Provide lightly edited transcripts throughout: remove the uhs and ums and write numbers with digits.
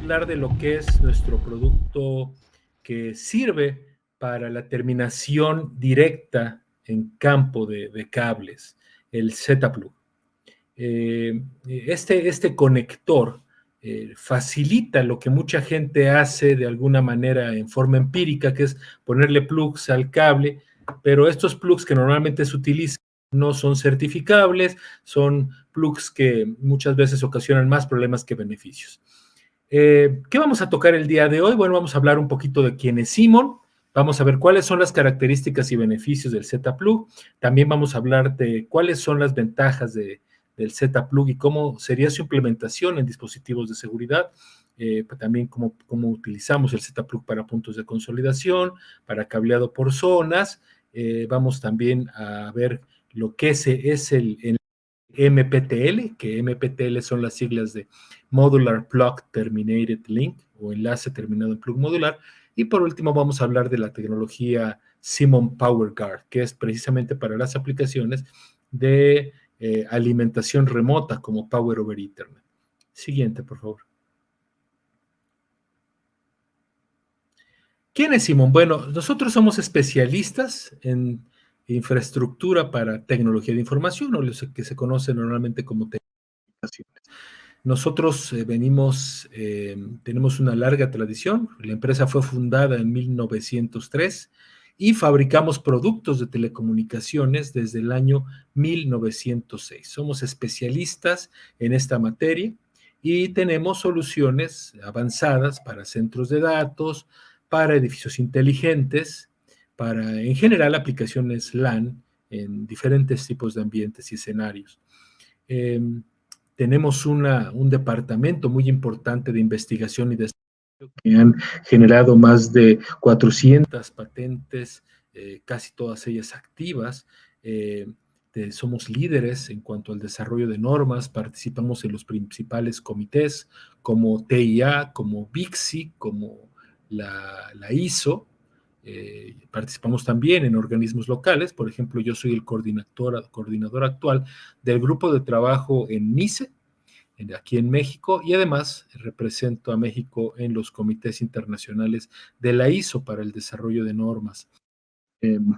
hablar de lo que es nuestro producto que sirve para la terminación directa en campo de cables, el Z-Plug. Este conector facilita lo que mucha gente hace de alguna manera en forma empírica, que es ponerle plugs al cable, pero estos plugs que normalmente se utilizan no son certificables, son plugs que muchas veces ocasionan más problemas que beneficios. ¿Qué vamos a tocar el día de hoy? Bueno, vamos a hablar un poquito de quién es Simon, vamos a ver cuáles son las características y beneficios del Z-Plug, también vamos a hablar de cuáles son las ventajas del Z-Plug y cómo sería su implementación en dispositivos de seguridad, también cómo utilizamos el Z-Plug para puntos de consolidación, para cableado por zonas, vamos también a ver lo que es el MPTL, que MPTL son las siglas de Modular Plug Terminated Link o enlace terminado en plug modular. Y por último vamos a hablar de la tecnología Simon PowerGuard, que es precisamente para las aplicaciones de alimentación remota como Power over Ethernet. Siguiente, por favor. ¿Quién es Simon? Bueno, nosotros somos especialistas en infraestructura para tecnología de información, o lo que se conoce normalmente como telecomunicaciones. Nosotros tenemos una larga tradición. La empresa fue fundada en 1903 y fabricamos productos de telecomunicaciones desde el año 1906. Somos especialistas en esta materia y tenemos soluciones avanzadas para centros de datos, para edificios inteligentes, para, en general, aplicaciones LAN en diferentes tipos de ambientes y escenarios. Tenemos un departamento muy importante de investigación y desarrollo que han generado más de 400 patentes, casi todas ellas activas. Somos líderes en cuanto al desarrollo de normas, participamos en los principales comités como TIA, como BICSI, como la ISO. Participamos también en organismos locales, por ejemplo, yo soy el coordinador actual del grupo de trabajo en NICE, aquí en México, y además represento a México en los comités internacionales de la ISO para el desarrollo de normas.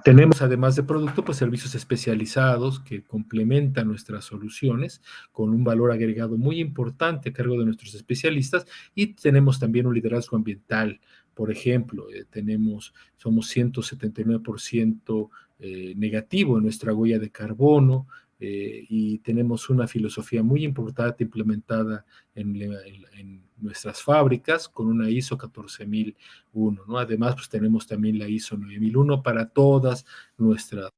Tenemos además de producto, pues servicios especializados que complementan nuestras soluciones con un valor agregado muy importante a cargo de nuestros especialistas, y tenemos también un liderazgo ambiental. Por ejemplo, somos 179% negativo en nuestra huella de carbono, y tenemos una filosofía muy importante implementada en nuestras fábricas con una ISO 14001, ¿no? Además, pues tenemos también la ISO 9001 para todas nuestras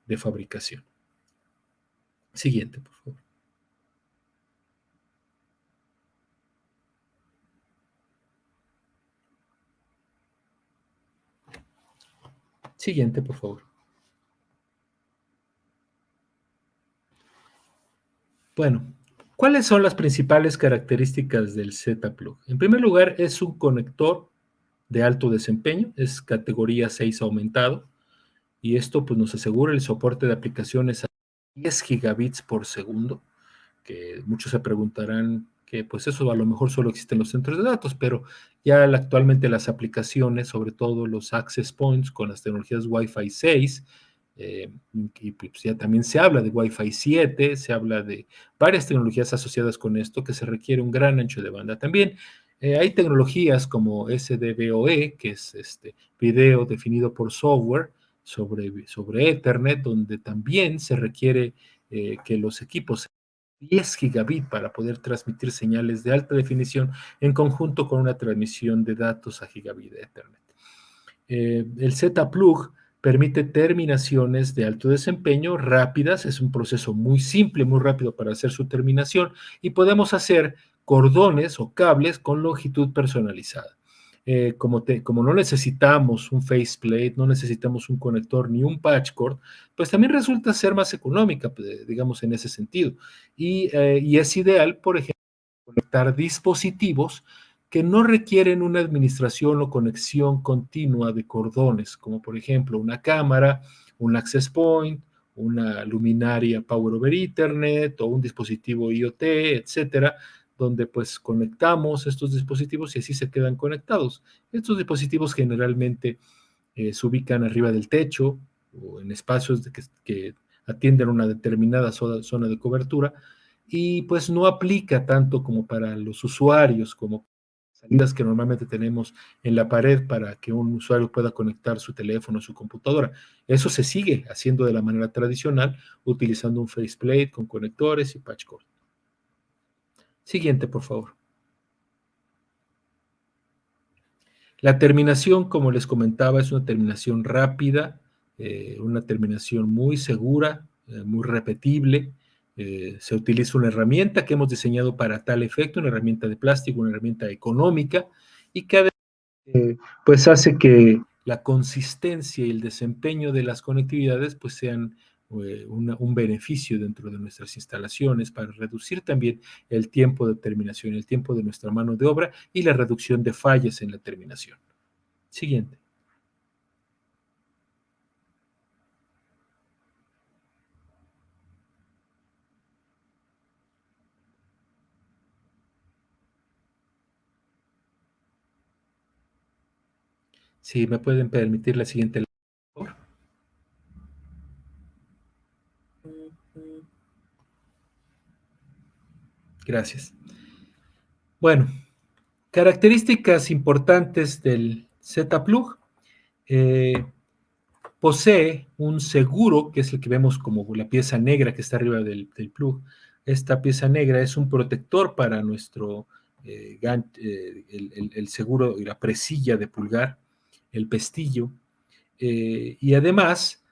de fabricación. Siguiente, por favor. Siguiente, por favor. Bueno, ¿cuáles son las principales características del Z-Plug? En primer lugar, es un conector de alto desempeño, es categoría 6 aumentado, y esto pues nos asegura el soporte de aplicaciones a 10 gigabits por segundo, que muchos se preguntarán que pues eso a lo mejor solo existe en los centros de datos, pero ya actualmente las aplicaciones, sobre todo los access points con las tecnologías Wi-Fi 6, y pues ya también se habla de Wi-Fi 7, se habla de varias tecnologías asociadas con esto que se requiere un gran ancho de banda. También hay tecnologías como SDVoE, que es video definido por software sobre Ethernet, donde también se requiere que los equipos 10 gigabit para poder transmitir señales de alta definición en conjunto con una transmisión de datos a gigabit de Ethernet. El Z-Plug permite terminaciones de alto desempeño rápidas, es un proceso muy simple, muy rápido para hacer su terminación, y podemos hacer cordones o cables con longitud personalizada. Como no necesitamos un faceplate, no necesitamos un conector ni un patch cord, pues también resulta ser más económica, digamos, en ese sentido. Y es ideal, por ejemplo, conectar dispositivos que no requieren una administración o conexión continua de cordones, como por ejemplo una cámara, un access point, una luminaria Power over Ethernet o un dispositivo IoT, etcétera, donde pues conectamos estos dispositivos y así se quedan conectados. Estos dispositivos generalmente se ubican arriba del techo o en espacios que atienden una determinada zona de cobertura y pues no aplica tanto como para los usuarios, como salidas que normalmente tenemos en la pared para que un usuario pueda conectar su teléfono o su computadora. Eso se sigue haciendo de la manera tradicional, utilizando un faceplate con conectores y patch cord. Siguiente, por favor. La terminación, como les comentaba, es una terminación rápida, una terminación muy segura, muy repetible. Se utiliza una herramienta que hemos diseñado para tal efecto, una herramienta de plástico, una herramienta económica, y que pues hace que la consistencia y el desempeño de las conectividades pues sean un beneficio dentro de nuestras instalaciones para reducir también el tiempo de terminación, el tiempo de nuestra mano de obra y la reducción de fallas en la terminación. Siguiente. Si me pueden permitir la siguiente. Gracias. Bueno, características importantes del Z-Plug. Eh, Posee un seguro, que es el que vemos como la pieza negra que está arriba del plug. Esta pieza negra es un protector para nuestro el seguro y la presilla de pulgar, el pestillo. Y además,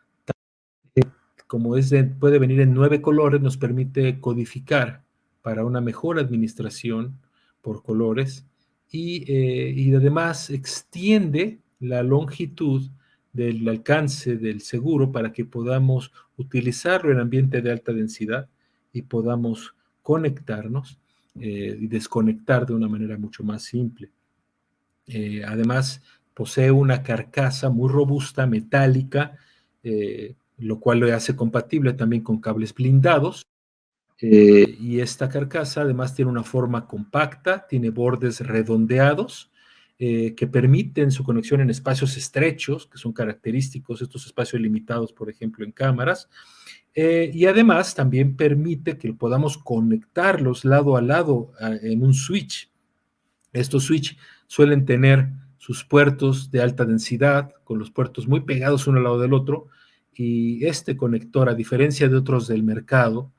como puede venir en 9 colores, nos permite codificar para una mejor administración por colores y además extiende la longitud del alcance del seguro para que podamos utilizarlo en ambiente de alta densidad y podamos conectarnos y desconectar de una manera mucho más simple. Además, posee una carcasa muy robusta, metálica, lo cual lo hace compatible también con cables blindados. Y esta carcasa además tiene una forma compacta, tiene bordes redondeados que permiten su conexión en espacios estrechos, que son característicos estos espacios limitados, por ejemplo, en cámaras. Y además también permite que podamos conectarlos lado a lado en un switch. Estos switch suelen tener sus puertos de alta densidad, con los puertos muy pegados uno al lado del otro, y este conector, a diferencia de otros del mercado,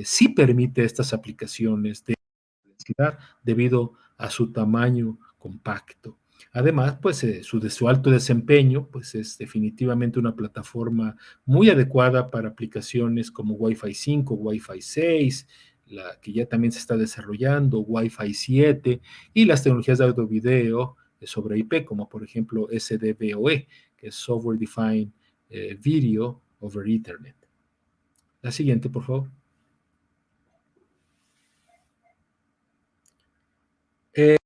sí permite estas aplicaciones de densidad debido a su tamaño compacto. Además, pues su alto desempeño, pues es definitivamente una plataforma muy adecuada para aplicaciones como Wi-Fi 5, Wi-Fi 6, la que ya también se está desarrollando, Wi-Fi 7 y las tecnologías de audio video sobre IP, como por ejemplo SDVoE, que es Software Defined Video over Ethernet. La siguiente, por favor. El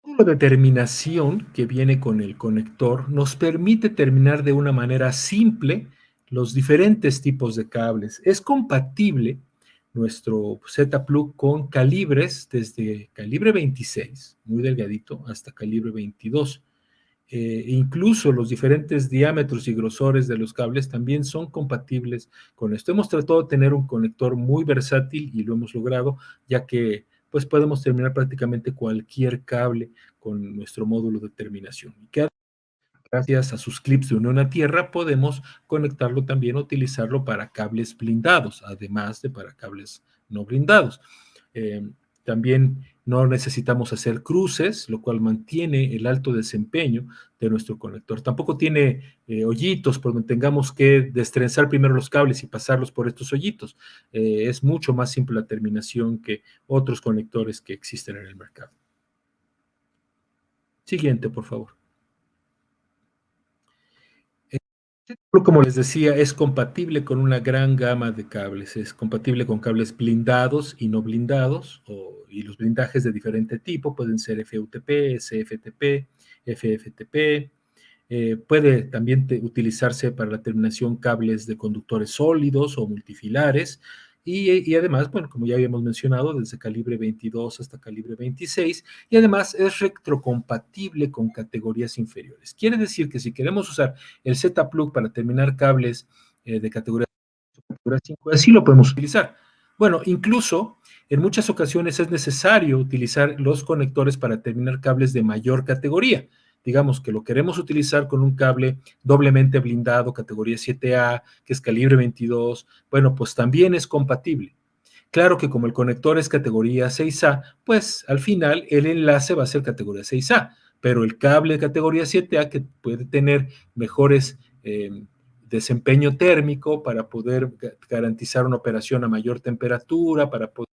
módulo de terminación que viene con el conector nos permite terminar de una manera simple los diferentes tipos de cables. Es compatible nuestro Z-Plug con calibres desde calibre 26, muy delgadito, hasta calibre 22. Incluso los diferentes diámetros y grosores de los cables también son compatibles con esto. Hemos tratado de tener un conector muy versátil y lo hemos logrado, ya que pues podemos terminar prácticamente cualquier cable con nuestro módulo de terminación. Y que gracias a sus clips de unión a tierra podemos conectarlo también, utilizarlo para cables blindados, además de para cables no blindados. Eh, También no necesitamos hacer cruces, lo cual mantiene el alto desempeño de nuestro conector. Tampoco tiene hoyitos por donde tengamos que destrenzar primero los cables y pasarlos por estos hoyitos. Es mucho más simple la terminación que otros conectores que existen en el mercado. Siguiente, por favor. Como les decía, es compatible con una gran gama de cables. Es compatible con cables blindados y no blindados, y los blindajes de diferente tipo pueden ser FUTP, SFTP, FFTP. Puede también utilizarse para la terminación cables de conductores sólidos o multifilares y además, bueno, como ya habíamos mencionado, desde calibre 22 hasta calibre 26, y además es retrocompatible con categorías inferiores. Quiere decir que si queremos usar el Z-Plug para terminar cables de categoría 5, así lo podemos utilizar. Bueno, incluso en muchas ocasiones es necesario utilizar los conectores para terminar cables de mayor categoría. Digamos que lo queremos utilizar con un cable doblemente blindado, categoría 7A, que es calibre 22, bueno, pues también es compatible. Claro que como el conector es categoría 6A, pues al final el enlace va a ser categoría 6A, pero el cable de categoría 7A que puede tener mejores desempeño térmico para poder garantizar una operación a mayor temperatura, para poder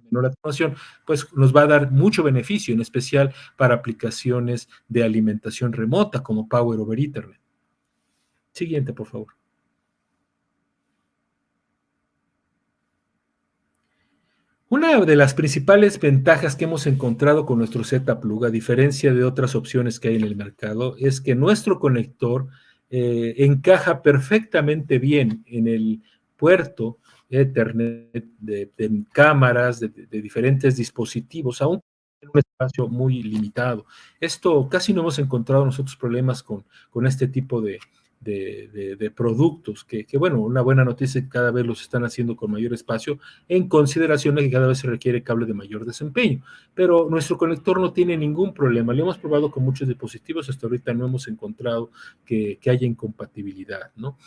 menor atenuación, pues nos va a dar mucho beneficio, en especial para aplicaciones de alimentación remota como Power over Ethernet. Siguiente, por favor. Una de las principales ventajas que hemos encontrado con nuestro Z-Plug, a diferencia de otras opciones que hay en el mercado, es que nuestro conector encaja perfectamente bien en el puerto Ethernet de cámaras, de diferentes dispositivos, aún en un espacio muy limitado. Esto casi no hemos encontrado nosotros problemas con este tipo de productos, bueno, una buena noticia es que cada vez los están haciendo con mayor espacio, en consideración de que cada vez se requiere cable de mayor desempeño. Pero nuestro conector no tiene ningún problema. Lo hemos probado con muchos dispositivos, hasta ahorita no hemos encontrado que haya incompatibilidad, ¿no?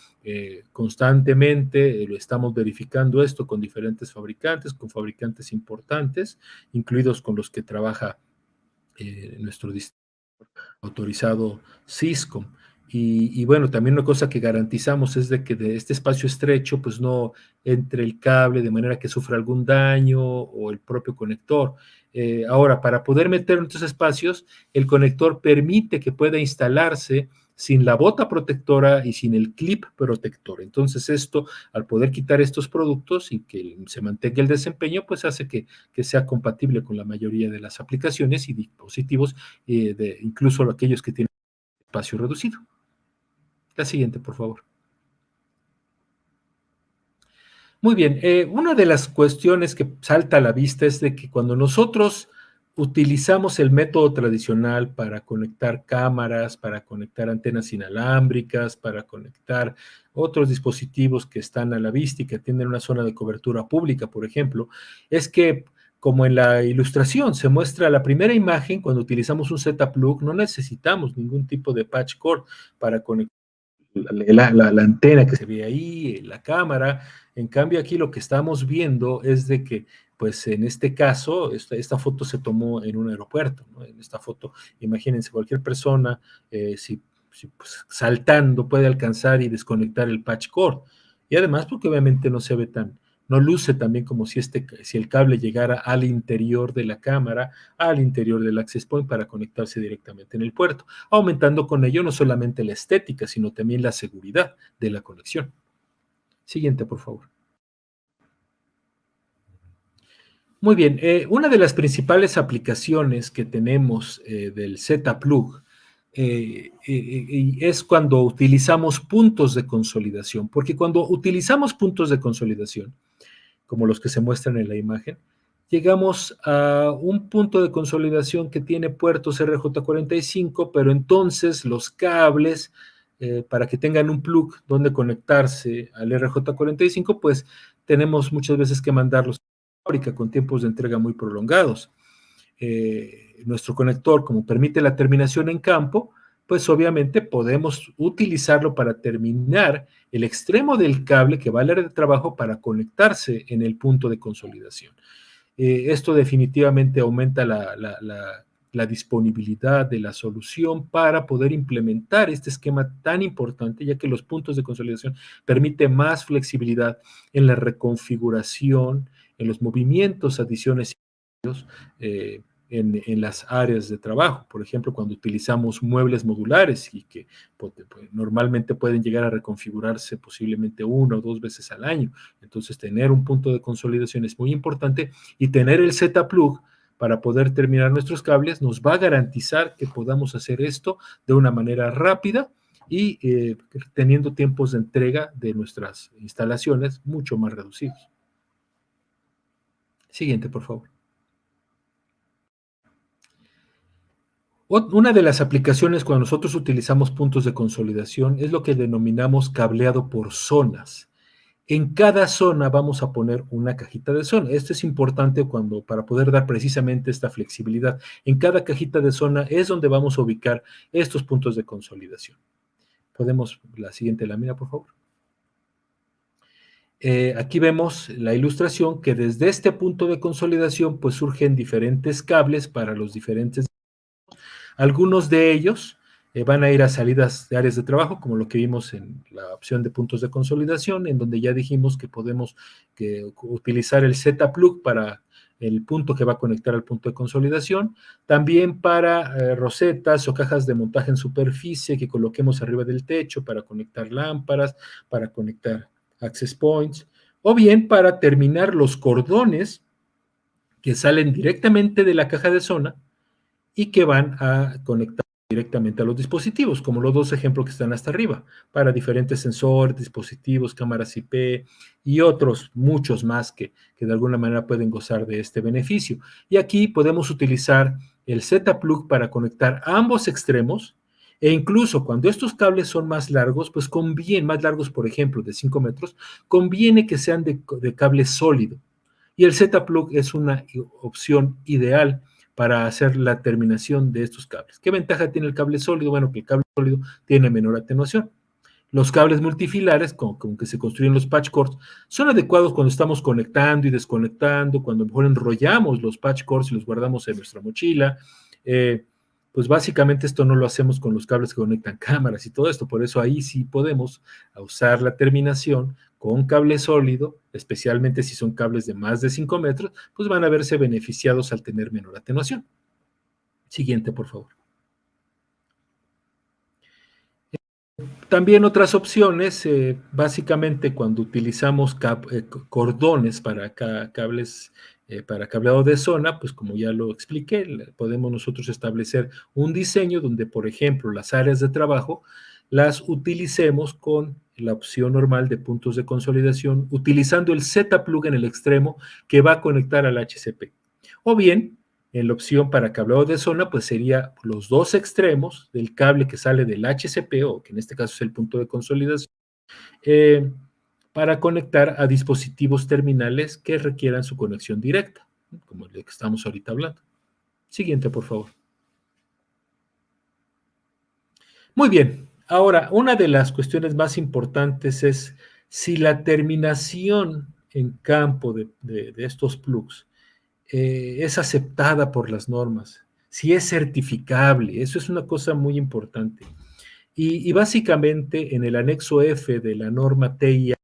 Constantemente lo estamos verificando esto con diferentes fabricantes, con fabricantes importantes, incluidos con los que trabaja nuestro autorizado Cisco. Bueno, también una cosa que garantizamos es de que de este espacio estrecho, pues no entre el cable de manera que sufra algún daño o el propio conector. Ahora, para poder meter en estos espacios, el conector permite que pueda instalarse sin la bota protectora y sin el clip protector. Entonces, esto, al poder quitar estos productos y que se mantenga el desempeño, pues hace que sea compatible con la mayoría de las aplicaciones y dispositivos, incluso aquellos que tienen espacio reducido. La siguiente, por favor. Muy bien, una de las cuestiones que salta a la vista es de que cuando nosotros utilizamos el método tradicional para conectar cámaras, para conectar antenas inalámbricas, para conectar otros dispositivos que están a la vista y que tienen una zona de cobertura pública, por ejemplo, es que como en la ilustración se muestra la primera imagen, cuando utilizamos un Z-Plug no necesitamos ningún tipo de patch cord para conectar la antena que se ve ahí, la cámara. En cambio, aquí lo que estamos viendo es de que, pues en este caso, esta foto se tomó en un aeropuerto, ¿no? En esta foto, imagínense, cualquier persona, si pues, saltando puede alcanzar y desconectar el patch cord. Y además, porque obviamente no se ve no luce también como si el cable llegara al interior de la cámara, al interior del access point para conectarse directamente en el puerto, aumentando con ello no solamente la estética, sino también la seguridad de la conexión. Siguiente, por favor. Muy bien, una de las principales aplicaciones que tenemos del Z-Plug es cuando utilizamos puntos de consolidación, porque cuando utilizamos puntos de consolidación, como los que se muestran en la imagen, llegamos a un punto de consolidación que tiene puertos RJ45, pero entonces los cables, para que tengan un plug donde conectarse al RJ45, pues tenemos muchas veces que mandarlos a la fábrica con tiempos de entrega muy prolongados. Nuestro conector, como permite la terminación en campo, pues obviamente podemos utilizarlo para terminar el extremo del cable que va al área de trabajo para conectarse en el punto de consolidación. Esto definitivamente aumenta la disponibilidad de la solución para poder implementar este esquema tan importante, ya que los puntos de consolidación permiten más flexibilidad en la reconfiguración, en los movimientos, adiciones en las áreas de trabajo. Por ejemplo, cuando utilizamos muebles modulares y que normalmente pueden llegar a reconfigurarse posiblemente una o dos veces al año. Entonces, tener un punto de consolidación es muy importante y tener el Z-Plug para poder terminar nuestros cables nos va a garantizar que podamos hacer esto de una manera rápida y teniendo tiempos de entrega de nuestras instalaciones mucho más reducidos. Siguiente, por favor. Una de las aplicaciones cuando nosotros utilizamos puntos de consolidación es lo que denominamos cableado por zonas. En cada zona vamos a poner una cajita de zona. Esto es importante para poder dar precisamente esta flexibilidad. En cada cajita de zona es donde vamos a ubicar estos puntos de consolidación. Podemos, la siguiente lámina, por favor. Aquí vemos la ilustración que desde este punto de consolidación pues surgen diferentes cables para los diferentes. Algunos de ellos van a ir a salidas de áreas de trabajo, como lo que vimos en la opción de puntos de consolidación, en donde ya dijimos que podemos utilizar el Z-Plug para el punto que va a conectar al punto de consolidación, también para rosetas o cajas de montaje en superficie que coloquemos arriba del techo para conectar lámparas, para conectar access points, o bien para terminar los cordones que salen directamente de la caja de zona y que van a conectar directamente a los dispositivos, como los dos ejemplos que están hasta arriba, para diferentes sensores, dispositivos, cámaras IP y otros, muchos más que de alguna manera pueden gozar de este beneficio. Y aquí podemos utilizar el Z-Plug para conectar ambos extremos, e incluso cuando estos cables son más largos, pues conviene, más largos por ejemplo de 5 metros, conviene que sean de cable sólido. Y el Z-Plug es una opción ideal para hacer la terminación de estos cables. ¿Qué ventaja tiene el cable sólido? Bueno, que el cable sólido tiene menor atenuación. Los cables multifilares, con que se construyen los patch cords, son adecuados cuando estamos conectando y desconectando, cuando a lo mejor enrollamos los patch cords y los guardamos en nuestra mochila. Pues básicamente esto no lo hacemos con los cables que conectan cámaras y todo esto, por eso ahí sí podemos usar la terminación con cable sólido, especialmente si son cables de más de 5 metros, pues van a verse beneficiados al tener menor atenuación. Siguiente, por favor. También otras opciones, básicamente cuando utilizamos cordones para cables, para cableado de zona, pues como ya lo expliqué, podemos nosotros establecer un diseño donde, por ejemplo, las áreas de trabajo las utilicemos con la opción normal de puntos de consolidación, utilizando el Z-Plug en el extremo que va a conectar al HCP. O bien, en la opción para cableado de zona, pues sería los dos extremos del cable que sale del HCP, o que en este caso es el punto de consolidación, eh, para conectar a dispositivos terminales que requieran su conexión directa, como el de que estamos ahorita hablando. Siguiente, por favor. Muy bien. Ahora, una de las cuestiones más importantes es si la terminación en campo de estos plugs es aceptada por las normas, si es certificable, eso es una cosa muy importante. Y básicamente en el anexo F de la norma TIA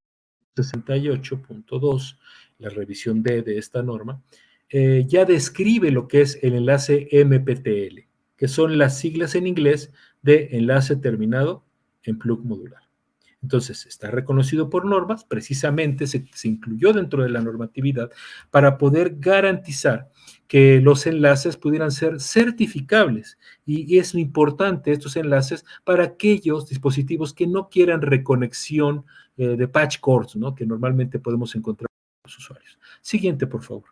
68.2, la revisión D de esta norma, ya describe lo que es el enlace MPTL, que son las siglas en inglés de enlace terminado en plug modular. Entonces, está reconocido por normas, precisamente se incluyó dentro de la normatividad para poder garantizar que los enlaces pudieran ser certificables. Y es importante estos enlaces para aquellos dispositivos que no quieran reconexión de patch cords, ¿no? Que normalmente podemos encontrar en los usuarios. Siguiente, por favor.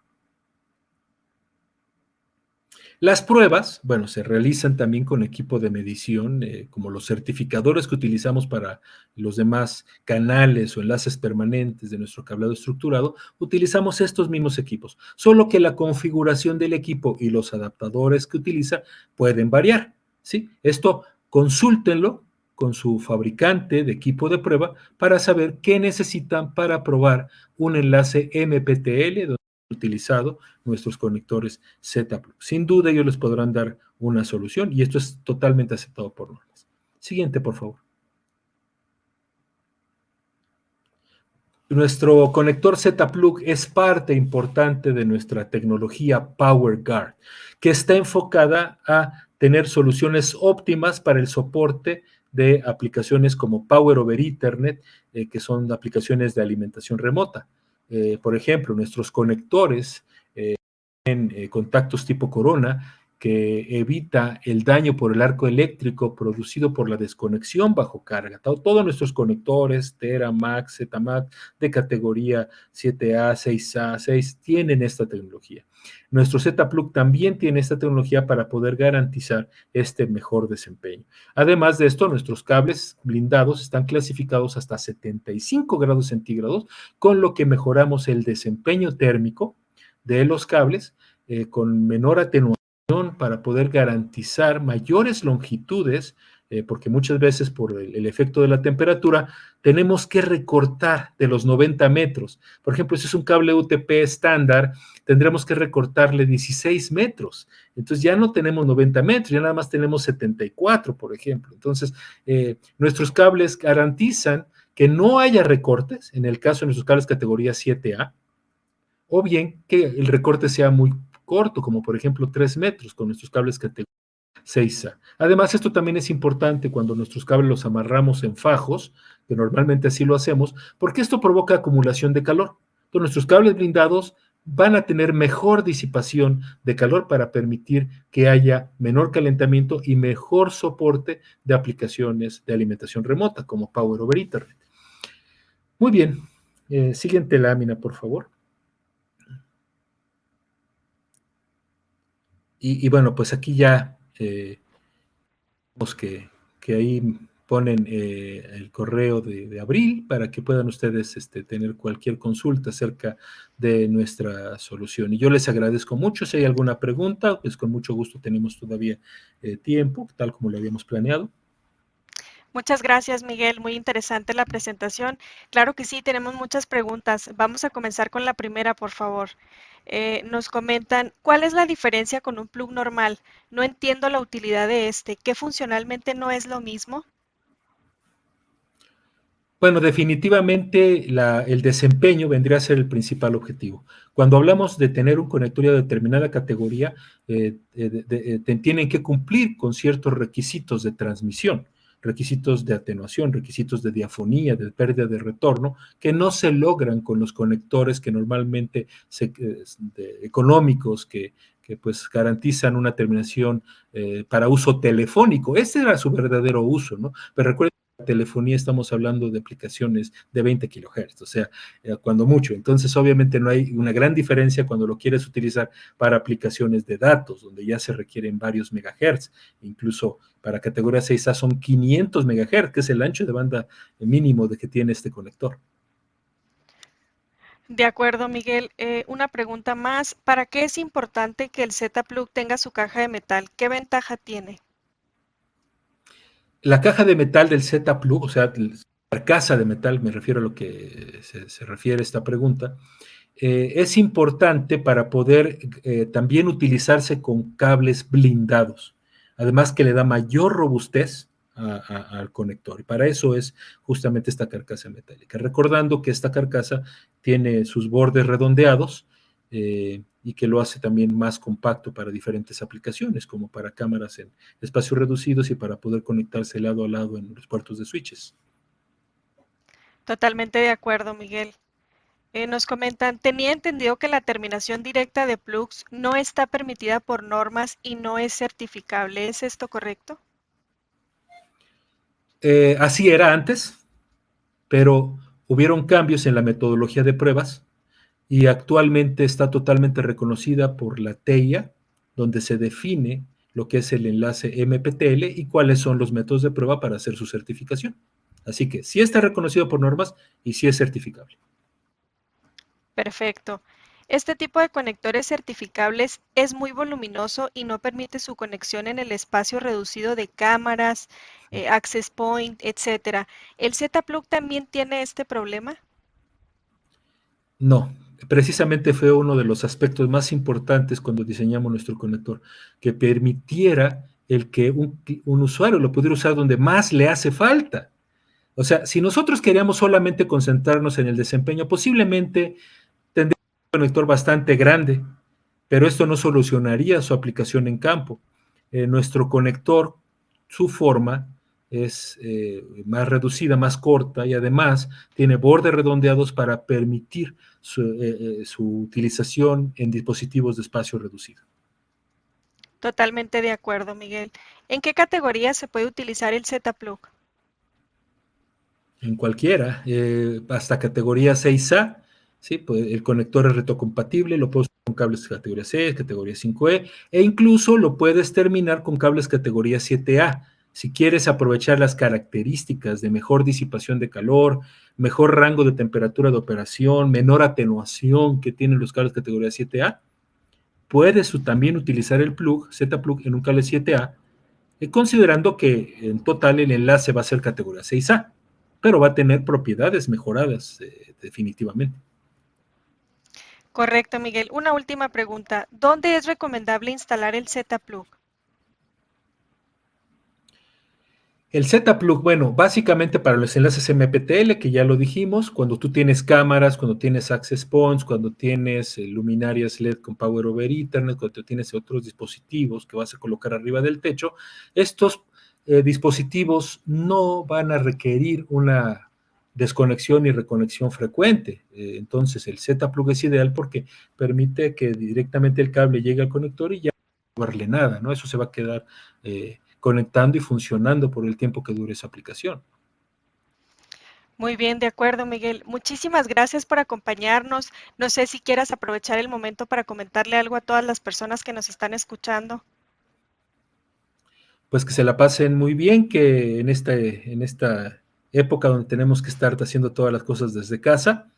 Las pruebas, bueno, se realizan también con equipo de medición, como los certificadores que utilizamos para los demás canales o enlaces permanentes de nuestro cableado estructurado, utilizamos estos mismos equipos, solo que la configuración del equipo y los adaptadores que utiliza pueden variar, ¿sí? Esto consúltenlo con su fabricante de equipo de prueba para saber qué necesitan para probar un enlace MPTL utilizado nuestros conectores Z-Plug. Sin duda ellos les podrán dar una solución y esto es totalmente aceptado por normas. Siguiente, por favor. Nuestro conector Z-Plug es parte importante de nuestra tecnología PowerGuard, que está enfocada a tener soluciones óptimas para el soporte de aplicaciones como Power over Ethernet, que son aplicaciones de alimentación remota. Por ejemplo, nuestros conectores en contactos tipo corona que evita el daño por el arco eléctrico producido por la desconexión bajo carga. Todos nuestros conectores, Tera, Max, Z-Max, de categoría 7A, 6A, 6, tienen esta tecnología. Nuestro Z-Plug también tiene esta tecnología para poder garantizar este mejor desempeño. Además de esto, nuestros cables blindados están clasificados hasta 75 grados centígrados, con lo que mejoramos el desempeño térmico de los cables con menor atenuación para poder garantizar mayores longitudes, porque muchas veces por el efecto de la temperatura tenemos que recortar de los 90 metros. Por ejemplo, si es un cable UTP estándar, tendremos que recortarle 16 metros. Entonces ya no tenemos 90 metros, ya nada más tenemos 74, por ejemplo. Entonces, nuestros cables garantizan que no haya recortes, en el caso de nuestros cables categoría 7A, o bien que el recorte sea muy corto, como por ejemplo 3 metros con nuestros cables categoría 6A. Además, esto también es importante cuando nuestros cables los amarramos en fajos, que normalmente así lo hacemos, porque esto provoca acumulación de calor. Entonces, nuestros cables blindados van a tener mejor disipación de calor para permitir que haya menor calentamiento y mejor soporte de aplicaciones de alimentación remota, como Power over Ethernet. Muy bien, siguiente lámina, por favor. Y bueno, pues aquí ya vemos que ahí ponen el correo de Abril para que puedan ustedes tener cualquier consulta acerca de nuestra solución. Y yo les agradezco mucho. Si hay alguna pregunta, pues con mucho gusto tenemos todavía tiempo, tal como lo habíamos planeado. Muchas gracias, Miguel. Muy interesante la presentación. Claro que sí, tenemos muchas preguntas. Vamos a comenzar con la primera, por favor. Nos comentan, ¿cuál es la diferencia con un plug normal? No entiendo la utilidad de este. ¿Qué funcionalmente no es lo mismo? Bueno, definitivamente el desempeño vendría a ser el principal objetivo. Cuando hablamos de tener un conector de determinada categoría, tienen que cumplir con ciertos requisitos de transmisión, requisitos de atenuación, requisitos de diafonía, de pérdida de retorno, que no se logran con los conectores que normalmente económicos, que pues garantizan una terminación para uso telefónico. Ese era su verdadero uso, ¿no? Pero recuerden, telefonía estamos hablando de aplicaciones de 20 kilohertz, o sea, cuando mucho. Entonces, obviamente no hay una gran diferencia cuando lo quieres utilizar para aplicaciones de datos, donde ya se requieren varios megahertz, incluso para categoría 6A son 500 megahertz, que es el ancho de banda mínimo de que tiene este conector. De acuerdo, Miguel. Una pregunta más. ¿Para qué es importante que el Z-Plug tenga su caja de metal? ¿Qué ventaja tiene? La caja de metal del Z-Plug, o sea, la carcasa de metal, me refiero a lo que se refiere esta pregunta, es importante para poder también utilizarse con cables blindados, además que le da mayor robustez al conector, y para eso es justamente esta carcasa metálica, recordando que esta carcasa tiene sus bordes redondeados y que lo hace también más compacto para diferentes aplicaciones, como para cámaras en espacios reducidos y para poder conectarse lado a lado en los puertos de switches. Totalmente de acuerdo, Miguel. Nos comentan, tenía entendido que la terminación directa de plugs no está permitida por normas y no es certificable. ¿Es esto correcto? Así era antes, pero hubieron cambios en la metodología de pruebas y actualmente está totalmente reconocida por la TEIA, donde se define lo que es el enlace MPTL y cuáles son los métodos de prueba para hacer su certificación. Así que sí está reconocido por normas y sí es certificable. Perfecto. Este tipo de conectores certificables es muy voluminoso y no permite su conexión en el espacio reducido de cámaras, access point, etcétera. ¿El Z-Plug también tiene este problema? No, precisamente fue uno de los aspectos más importantes cuando diseñamos nuestro conector, que permitiera el que un usuario lo pudiera usar donde más le hace falta. O sea, si nosotros queríamos solamente concentrarnos en el desempeño, posiblemente tendría un conector bastante grande, pero esto no solucionaría su aplicación en campo. Nuestro conector, su forma es más reducida, más corta y además tiene bordes redondeados para permitir su utilización en dispositivos de espacio reducido. Totalmente de acuerdo, Miguel. ¿En qué categoría se puede utilizar el Z-Plug? En cualquiera, hasta categoría 6A, ¿sí? Pues el conector es retrocompatible, lo puedes usar con cables categoría 6, categoría 5E, e incluso lo puedes terminar con cables categoría 7A. Si quieres aprovechar las características de mejor disipación de calor, mejor rango de temperatura de operación, menor atenuación que tienen los cables categoría 7A, puedes también utilizar el plug, Z-Plug en un cable 7A, considerando que en total el enlace va a ser categoría 6A, pero va a tener propiedades mejoradas definitivamente. Correcto, Miguel. Una última pregunta. ¿Dónde es recomendable instalar el Z-Plug? El Z-Plug, bueno, básicamente para los enlaces MPTL, que ya lo dijimos, cuando tú tienes cámaras, cuando tienes access points, cuando tienes luminarias LED con Power over Ethernet, cuando tienes otros dispositivos que vas a colocar arriba del techo, estos dispositivos no van a requerir una desconexión y reconexión frecuente. Entonces, el Z-Plug es ideal porque permite que directamente el cable llegue al conector y ya no darle nada, ¿no? Eso se va a quedar conectando y funcionando por el tiempo que dure esa aplicación. Muy bien, de acuerdo, Miguel. Muchísimas gracias por acompañarnos. No sé si quieras aprovechar el momento para comentarle algo a todas las personas que nos están escuchando. Pues que se la pasen muy bien, que en esta época donde tenemos que estar haciendo todas las cosas desde casa,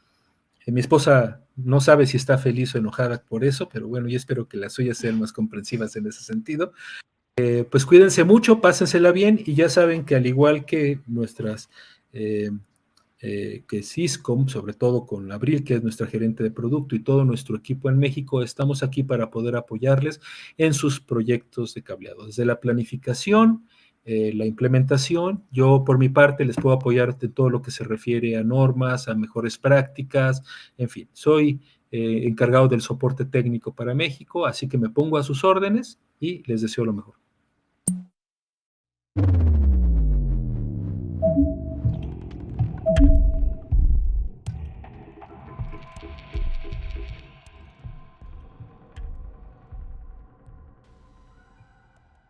mi esposa no sabe si está feliz o enojada por eso, pero bueno, yo espero que las suyas sean más comprensivas en ese sentido. Pues cuídense mucho, pásensela bien y ya saben que al igual que nuestras eh, que Cisco, sobre todo con Abril, que es nuestra gerente de producto y todo nuestro equipo en México, estamos aquí para poder apoyarles en sus proyectos de cableado, desde la planificación, la implementación. Yo por mi parte les puedo apoyar de todo lo que se refiere a normas, a mejores prácticas, en fin, soy encargado del soporte técnico para México, así que me pongo a sus órdenes y les deseo lo mejor.